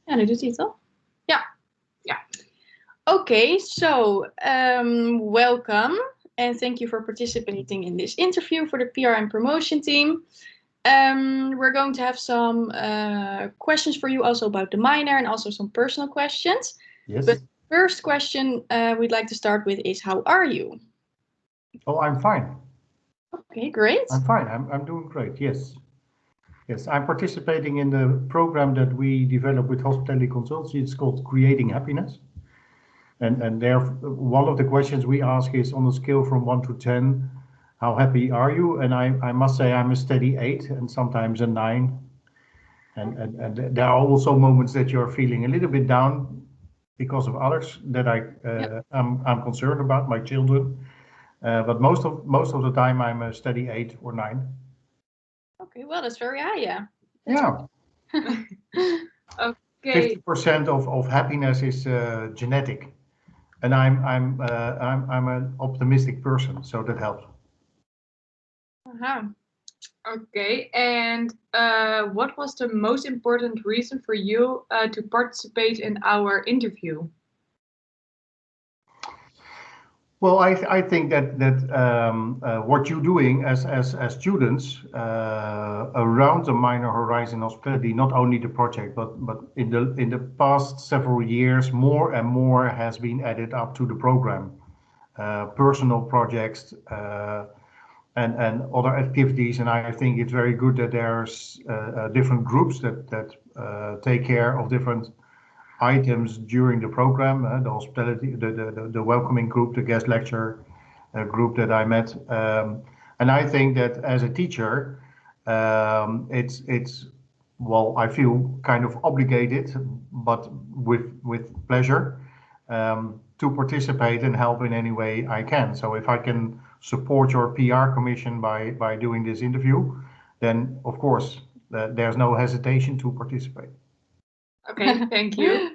Ja, nu doet hij het al. Ja. Okay, so welcome and thank you for participating in this interview for the PR and promotion team. We're going to have some questions for you also about the minor and also some personal questions. Yes. But first question we'd like to start with is, how are you? Oh, I'm fine. Okay, great. I'm fine. I'm doing great. Yes. Yes, I'm participating in the program that we developed with Hospitality Consultancy. It's called Creating Happiness. And there, one of the questions we ask is, on a scale from 1 to 10, how happy are you? And I must say I'm a steady 8 and sometimes a 9. And there are also moments that you're feeling a little bit down because of others that I'm concerned about, my children. But most of the time I'm a steady 8 or 9. Okay, well, that's very high, yeah. Yeah. Okay. 50% of happiness is genetic, and I'm an optimistic person, so that helps. Okay, and what was the most important reason for you to participate in our interview? Well, I think that what you're doing as students around the minor horizon hospitality, not only the project, but in the past several years, more and more has been added up to the program, personal projects and other activities, and I think it's very good that there's different groups that take care of different items during the program, the hospitality, the welcoming group, the guest lecture group that I met, and I think that as a teacher, it's well, I feel kind of obligated, but with pleasure, to participate and help in any way I can. So if I can support your PR commission by doing this interview, then of course there's no hesitation to participate. Okay, thank you.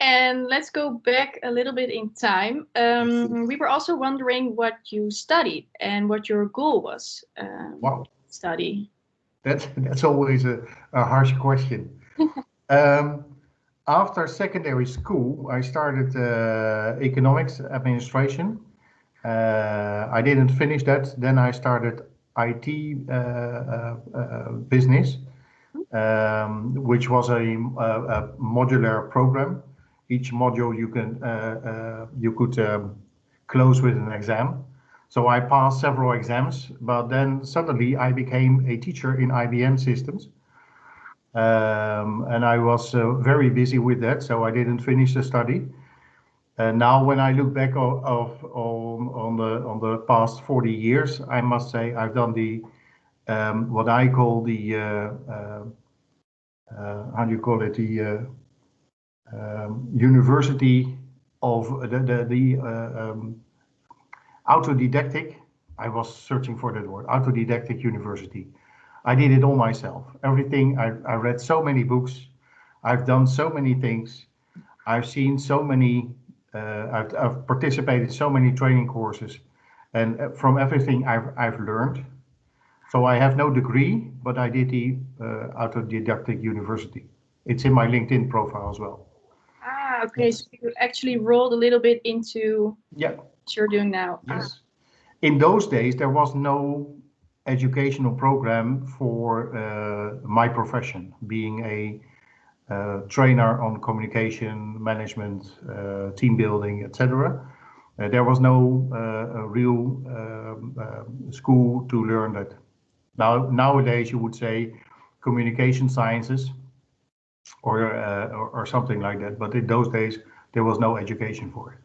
And let's go back a little bit in time. We were also wondering what you studied and what your goal was. Wow. Study. That's always a harsh question. After secondary school, I started economics administration. I didn't finish that. Then I started IT business, which was a modular program. Each module you could close with an exam. So I passed several exams, but then suddenly I became a teacher in IBM systems. And I was very busy with that, so I didn't finish the study. And now when I look back on the past 40 years, I must say I've done the what I call the how do you call it, the university of the autodidactic. I was searching for that word, autodidactic university. I did it all myself. Everything. I read so many books. I've done so many things. I've seen so many. I've participated in so many training courses, and from everything I've learned. So I have no degree, but I did the autodidactic university. It's in my LinkedIn profile as well. Ah, okay. So you actually rolled a little bit into what you're doing now. Yes. In those days, there was no educational program for my profession, being a trainer on communication, management, team building, etc. There was no real school to learn that. Nowadays, you would say communication sciences or something like that. But in those days, there was no education for it.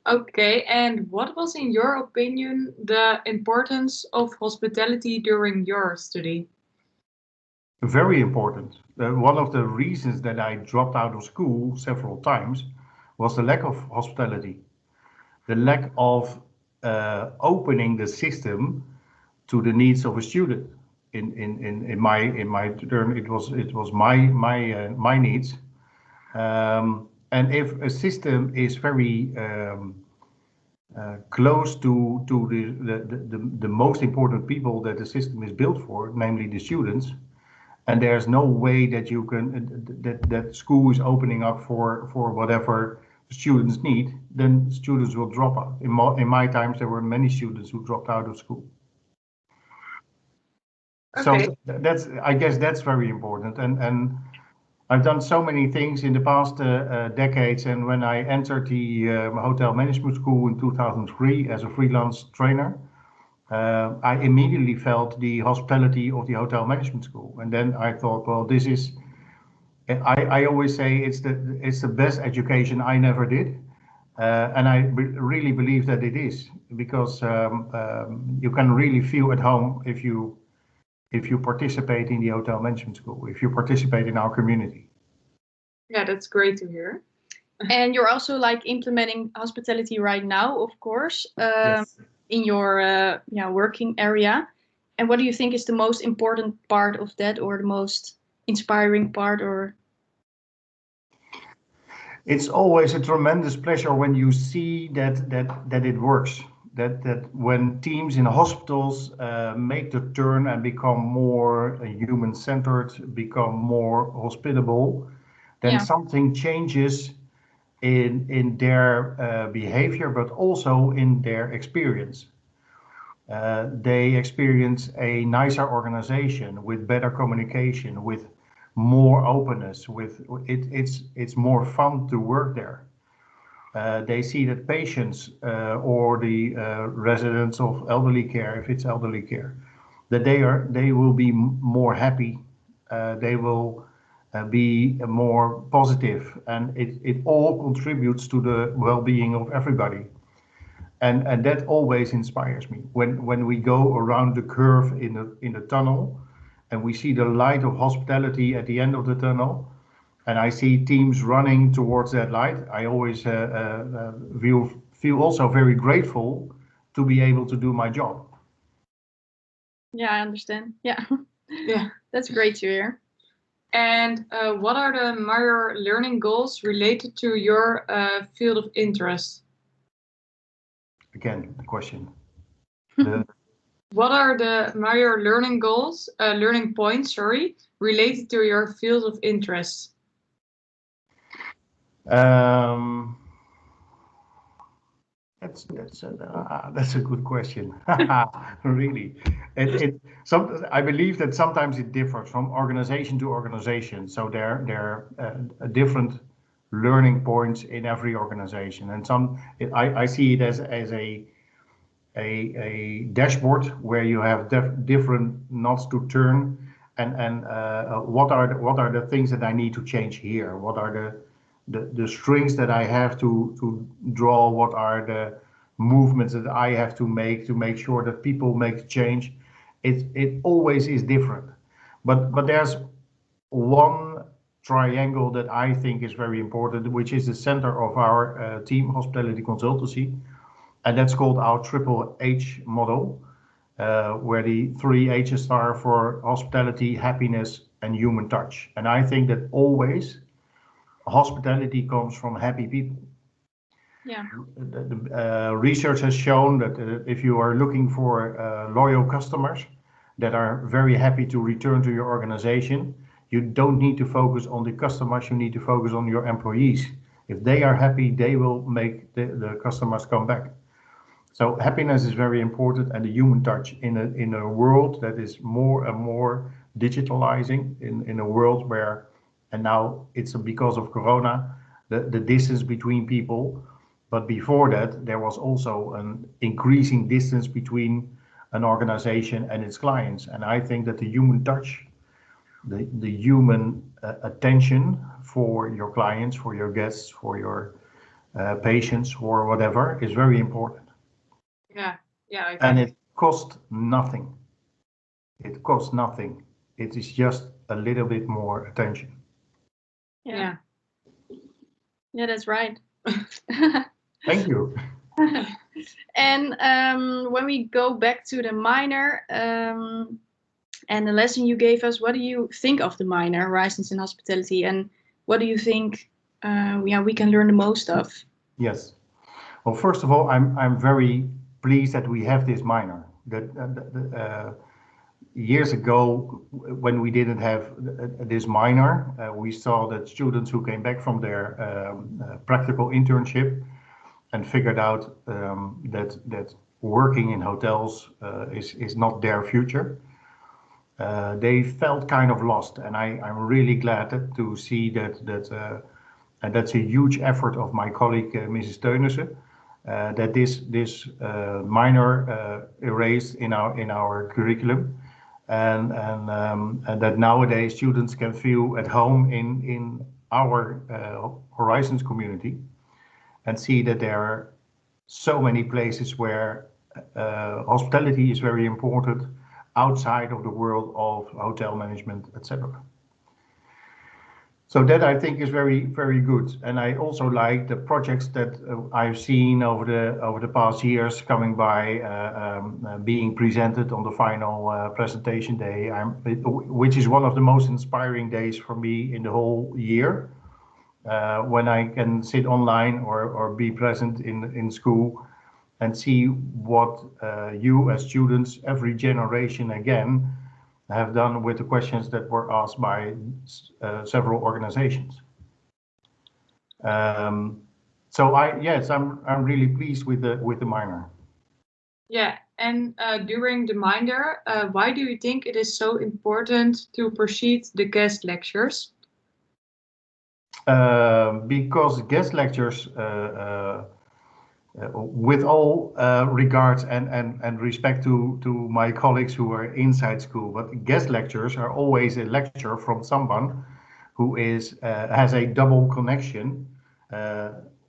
Okay, and what was, in your opinion, the importance of hospitality during your study? Very important. One of the reasons that I dropped out of school several times was the lack of hospitality, the lack of opening the system to the needs of a student. In my term, it was my needs. And if a system is very close to the most important people that the system is built for, namely the students, and there's no way that you can that school is opening up for whatever students need, then students will drop out. In my times, there were many students who dropped out of school. Okay. So I guess that's very important. And I've done so many things in the past decades. And when I entered the Hotel Management School in 2003 as a freelance trainer, I immediately felt the hospitality of the Hotel Management School. And then I thought, well, this is, I always say it's the best education I never did. And I really believe that it is, because you can really feel at home if you participate in the Hotel Management School, if you participate in our community. Yeah, that's great to hear. And you're also like implementing hospitality right now, of course, Yes. in your working area. And what do you think is the most important part of that, or the most inspiring part? Or It's always a tremendous pleasure when you see that it works. That when teams in hospitals make the turn and become more human-centered, become more hospitable, then something changes in their behavior, but also in their experience. They experience a nicer organization with better communication, with more openness, it's more fun to work there. They see that patients or the residents of elderly care, if it's elderly care, that they will be more happy. They will be more positive, and it all contributes to the well-being of everybody. And that always inspires me. When we go around the curve in the tunnel, and we see the light of hospitality at the end of the tunnel, and I see teams running towards that light, I always feel also very grateful to be able to do my job. yeah, I understand. Yeah, Yeah. that's great to hear. And what are the major learning goals related to your field of interest? Again, the question. What are the major learning goals, learning points, sorry, related to your field of interest? That's a good question. Really, I believe that sometimes it differs from organization to organization. So there are different learning points in every organization, and I see it as a dashboard where you have different knots to turn, and what are the things that I need to change here? What are the strings that I have to draw? What are the movements that I have to make sure that people make the change? It always is different, but there's one triangle that I think is very important, which is the center of our team hospitality consultancy, and that's called our triple H model, where the three H's are for hospitality, happiness, and human touch. And I think that always hospitality comes from happy people. Yeah. The research has shown that if you are looking for loyal customers that are very happy to return to your organization, you don't need to focus on the customers, you need to focus on your employees. If they are happy, they will make the customers come back. So happiness is very important, and the human touch in a world that is more and more digitalizing, in a world where, and now it's because of Corona, the distance between people. But before that, there was also an increasing distance between an organization and its clients. And I think that the human touch, the human attention for your clients, for your guests, for your patients, or whatever, is very important. Yeah. And it costs nothing. It costs nothing. It is just a little bit more attention. Yeah, that's right. Thank you. And when we go back to the minor and the lesson you gave us, what do you think of the minor, Horizons in Hospitality, and what do you think we can learn the most of? Yes. Well, first of all, I'm very pleased that we have this minor. That years ago, when we didn't have this minor, we saw that students who came back from their practical internship and figured out that working in hotels is not their future. They felt kind of lost, and I'm really glad to see that and that's a huge effort of my colleague Mrs. Teunissen, that this minor erased in our curriculum, and that nowadays students can feel at home in our Horizons community, and see that there are so many places where hospitality is very important outside of the world of hotel management, etc. So that I think is very, very good. And I also like the projects that I've seen over the past years coming by, being presented on the final presentation day, which is one of the most inspiring days for me in the whole year. When I can sit online or be present in school and see what you as students, every generation again, have done with the questions that were asked by several organizations. So I'm really pleased with the minor. Yeah, and during the minor, why do you think it is so important to proceed the guest lectures? Because guest lectures, with all regards and respect to my colleagues who are inside school, but guest lectures are always a lecture from someone who has a double connection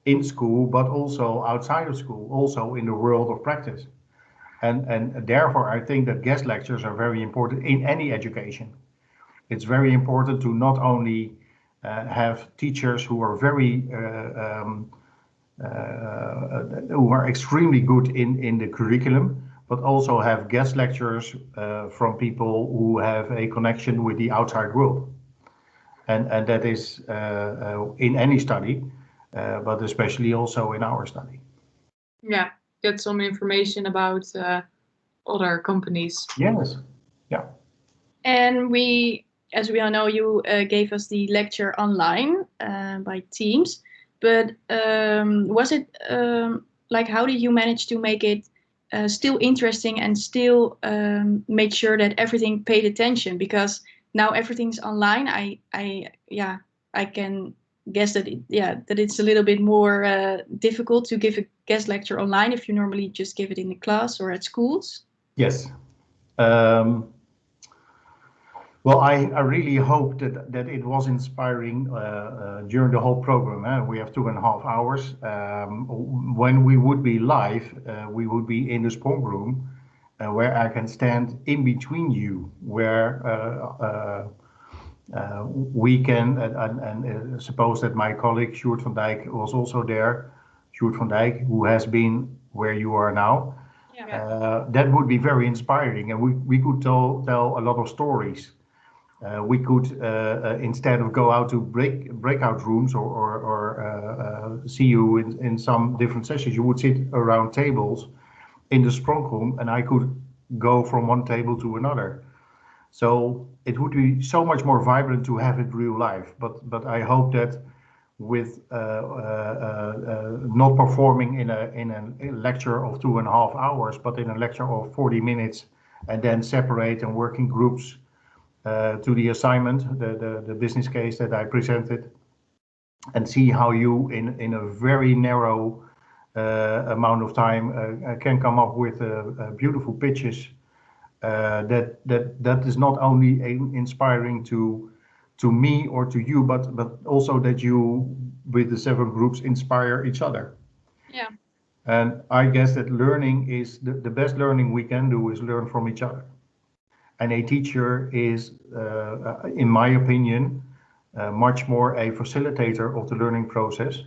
in school, but also outside of school, also in the world of practice. And therefore, I think that guest lectures are very important in any education. It's very important to not only have teachers who are who are extremely good in the curriculum, but also have guest lecturers from people who have a connection with the outside world. And that is in any study, but especially also in our study. Yeah, get some information about other companies. Yes, yeah. And as we all know, you gave us the lecture online by Teams. But was it like, how did you manage to make it still interesting and still make sure that everything paid attention? Because now everything's online. I can guess that it's a little bit more difficult to give a guest lecture online if you normally just give it in the class or at schools. Yes. Well, I really hope that it was inspiring during the whole program. We have 2.5 hours. When we would be live, we would be in the sprong room, where I can stand in between you, where we can, and suppose that my colleague Sjoerd van Dijk was also there, Sjoerd van Dijk, who has been where you are now. Yeah. That would be very inspiring, and we could tell a lot of stories. We could, instead of go out to breakout rooms or see you in some different sessions, you would sit around tables in the sprong room, and I could go from one table to another. So it would be so much more vibrant to have it real life. But I hope that with not performing in a lecture of 2.5 hours, but in a lecture of 40 minutes, and then separate and work in groups. To the assignment, the business case that I presented, and see how you in a very narrow amount of time can come up with beautiful pitches that is not only inspiring to me or to you, but also that you with the 7 groups inspire each other. Yeah. And I guess that learning is the best learning we can do is learn from each other. And a teacher is, in my opinion, much more a facilitator of the learning process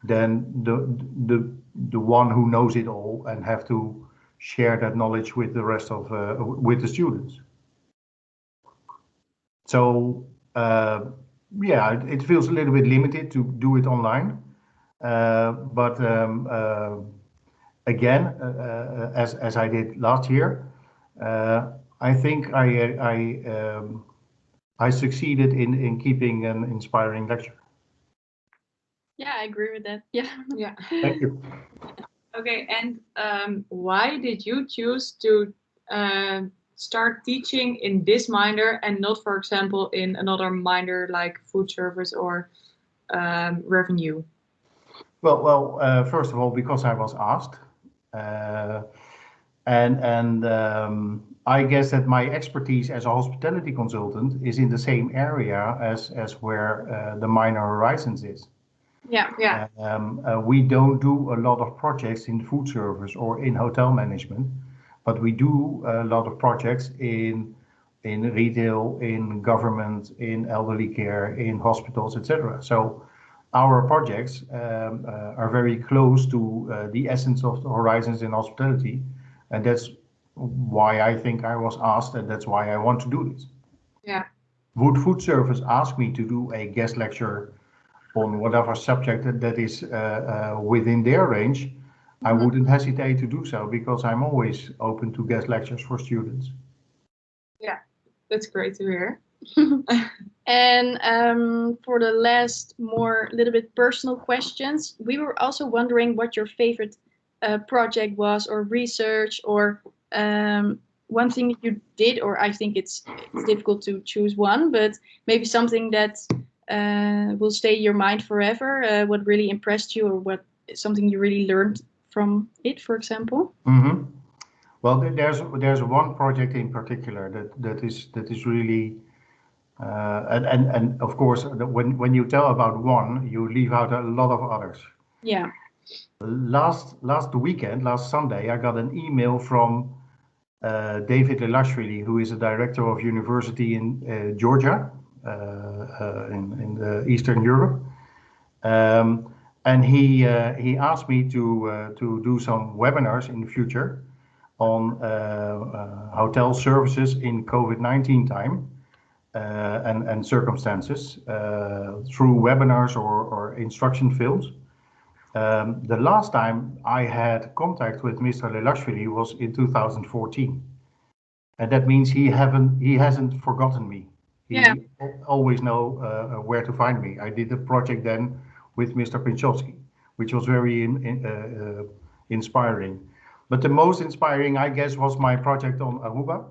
than the one who knows it all and have to share that knowledge with the rest of with the students. So it feels a little bit limited to do it online, but again, as I did last year. I think I succeeded in keeping an inspiring lecture. Yeah, I agree with that. Yeah. Yeah. Thank you. Okay, and why did you choose to start teaching in this minor and not, for example, in another minor like food service or revenue? Well, first of all, because I was asked, uh, and I guess that my expertise as a hospitality consultant is in the same area as where the minor horizons is. Yeah. Yeah. We don't do a lot of projects in food service or in hotel management, but we do a lot of projects in retail, in government, in elderly care, in hospitals, etc. So our projects are very close to the essence of the horizons in hospitality, and that's why I think I was asked, and that's why I want to do this. Yeah. Would food service ask me to do a guest lecture on whatever subject that is within their range, I wouldn't hesitate to do so because I'm always open to guest lectures for students. Yeah, that's great to hear. And for the last, more little bit personal questions, we were also wondering what your favorite project was, or research, or one thing that you did, or I think it's difficult to choose one, but maybe something that will stay in your mind forever. What really impressed you, or what something you really learned from it, for example. Mm-hmm. Well, there's one project in particular that is really and of course when you tell about one, you leave out a lot of others. Yeah. Last weekend, last Sunday, I got an email from David Lelashvili, who is a director of university in Georgia, in the Eastern Europe, and he asked me to do some webinars in the future on hotel services in COVID-19 time and circumstances through webinars or instruction films. The last time I had contact with Mr. Lelashvili was in 2014. And that means he hasn't forgotten me. Yeah. He always know where to find me. I did a project then with Mr. Pinchovsky, which was very inspiring. But the most inspiring, I guess, was my project on Aruba,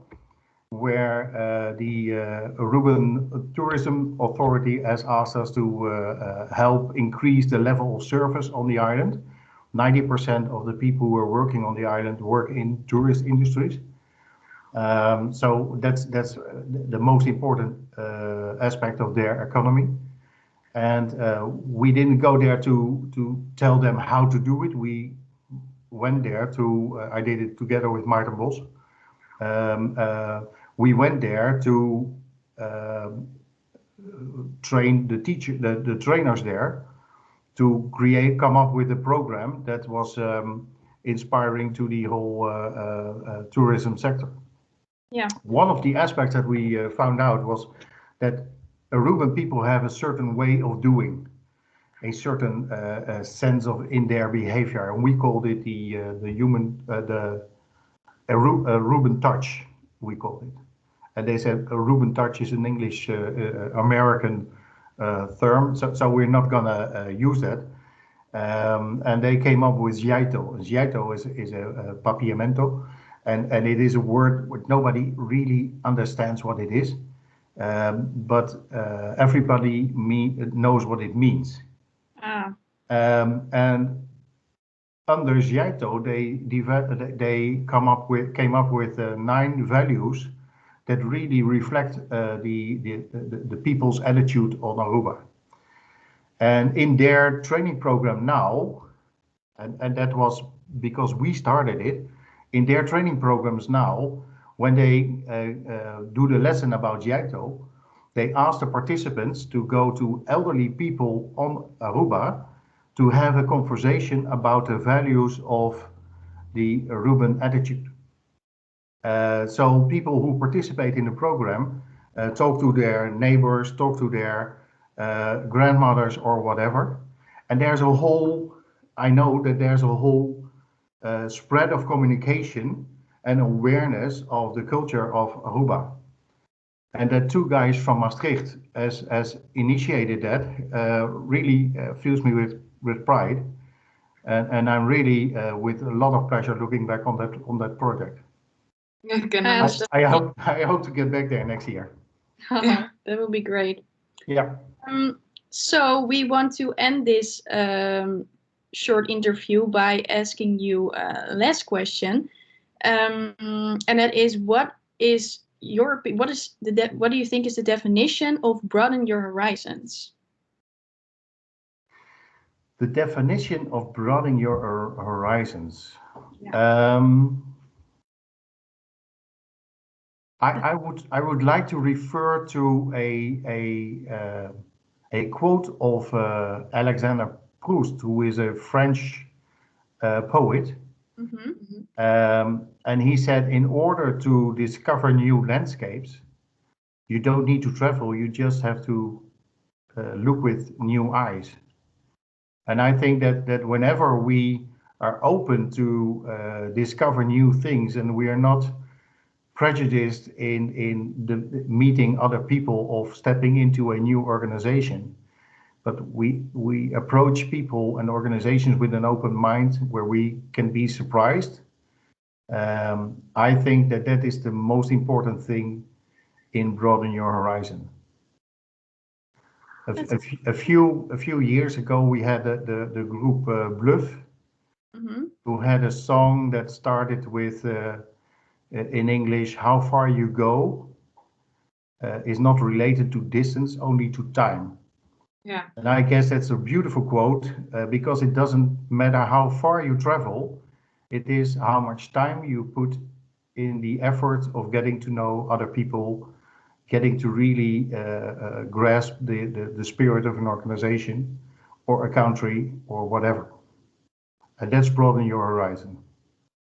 where the Aruban Tourism Authority has asked us to help increase the level of service on the island. 90% of the people who are working on the island work in tourist industries. So that's the most important aspect of their economy. And we didn't go there to tell them how to do it. We went there I did it together with Maarten Bos. We went there to train the trainers there to come up with a program that was inspiring to the whole tourism sector. Yeah. One of the aspects that we found out was that Aruban people have a certain way of doing, a certain sense of in their behavior, and we called it the human the Aruban touch. We called it, and they said Aruban touch is an English American term, so we're not gonna use that. And they came up with Giaito. Giaito is a papiamento, and it is a word which nobody really understands what it is, but everybody knows what it means. Ah. And under Giaito, they came up with 9 values that really reflect the people's attitude on Aruba. And in their training program now, and that was because we started it, in their training programs now, when they do the lesson about Giaito, they ask the participants to go to elderly people on Aruba to have a conversation about the values of the Aruban attitude. So people who participate in the program talk to their neighbors, talk to their grandmothers or whatever. And I know that there's a whole spread of communication and awareness of the culture of Aruba. And that two guys from Maastricht as initiated that really fills me with pride. And I'm really with a lot of pleasure looking back on that project. I can And- understand. I hope to get back there next year. That would be great. Yeah. So we want to end this short interview by asking you a last question, and that is, what do you think is the definition of broaden your horizons? The definition of broadening your horizons. Yeah. I would like to refer to a quote of Alexander Proust, who is a French poet, and he said, in order to discover new landscapes, you don't need to travel, you just have to look with new eyes. And I think that whenever we are open to discover new things, and we are not prejudiced in the meeting other people, of stepping into a new organization, but we approach people and organizations with an open mind where we can be surprised. I think that is the most important thing in broaden your horizon. A few years ago, we had the group Bluff, who had a song that started with in English, "How far you go is not related to distance, only to time." Yeah. And I guess that's a beautiful quote, because it doesn't matter how far you travel, it is how much time you put in the effort of getting to know other people, getting to really grasp the spirit of an organization or a country or whatever. And that's broaden your horizon.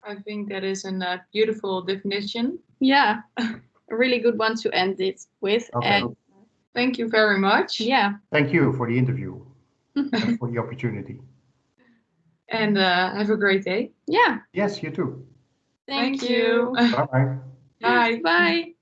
I think that is a beautiful definition. Yeah, a really good one to end it with. Okay. And Thank you very much. yeah. Thank you for the interview and for the opportunity. And have a great day. Yeah. Yes, you too. Thank you. Bye-bye. Bye. Bye.